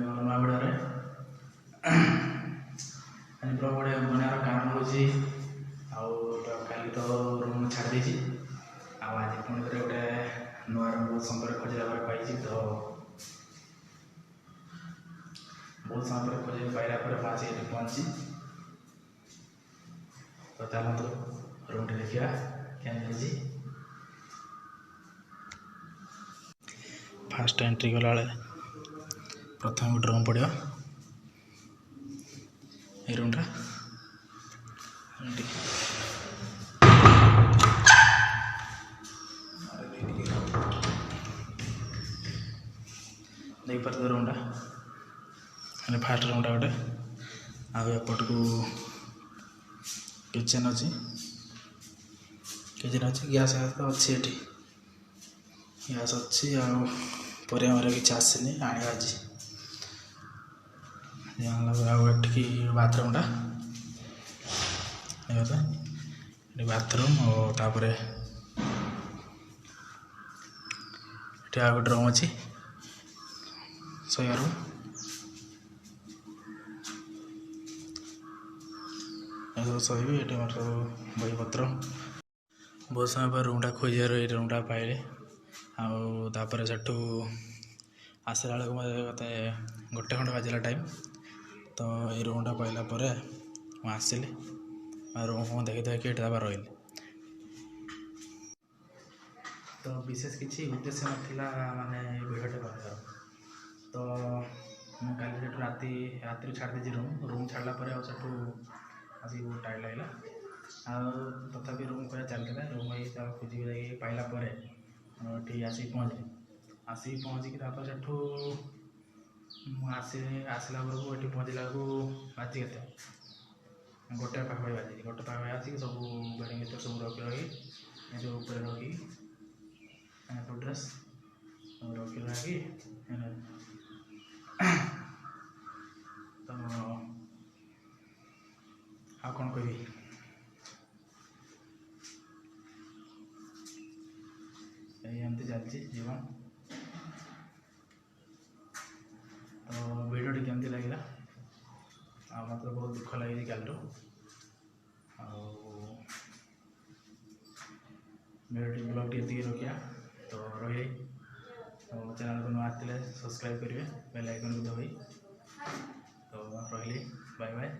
ନୂଆ ଭିଡ଼ିଓରେ ଆଜି ପୁରା ଗୋଟେ ବନାର କାରଣ ହେଉଛି କାଲି ତ ରୁମ୍ ଛାଡ଼ି ଦେଇଛି ଆଉ ଆଜି ପୁଣି ଥରେ ଗୋଟେ ନୂଆ ରୁମ୍ ବହୁତ ସମୟ ପରେ ଖୋଜିଲା ପରେ ପାଇଛି ତ ବହୁତ ସମୟ ପରେ ଖୋଜି ପାଇଲା ପରେ ମୁଁ ଆସି ଏଠି ପହଞ୍ଚିଛି। ତ ଚାଲନ୍ତୁ ରୁମ୍ଟି ଦେଖିବା କେମିତି ହେଇଛି। फास्ट एंट्री गला प्रथम गोटे रूम पड़ो ये रूमटा देख पार रूमटा फास्ट रूमटा गोटे आपट को किचेन अच्छी गैस तो अच्छी एटी गैस अच्छी आर किसी आसनी आने आज एठिकी बाथरूमटा बाथरूम और तापर ये आ गए रूम अच्छी शोया रूम शोबी ये मोर सब बहीपत्र बहुत समय पर रूमटा खोजार ये रूमटा पाइले आपर से आसला बेलू मत गोटे खंड बाजिला टाइम तो ये रूमटा पाइला मुझे आसिली रूम को देखी देखिए ये रही तो विशेष किसी उद्देश्य नाला माने भिडियोटे बनार तो मुझे राति छाड़ी दीजिए रूम छाड़ा आसिक बहुत टाइट लगला तथापि रूम क्या चलता रूम खोजी पाइला ठीक आसिक पहुँचिकी आसला बेलू ये पहुँचला बाजी के गोटे पाखापी बाजी गोटे पाखापी आसिक सब बेडिंग भर सब रखी जो ऊपर रखी सब ड्रेस रखी तो आ कौन कह एमती चलती जीवन तो भिडियो केमती लगे मत बहुत दुख लगे कल भिडियो ब्लॉग टी रखा तो रही तो चैनल को नुआ आते सब्सक्राइब करेंगे बेल आइकन को दबाई तो रही बाय बाय।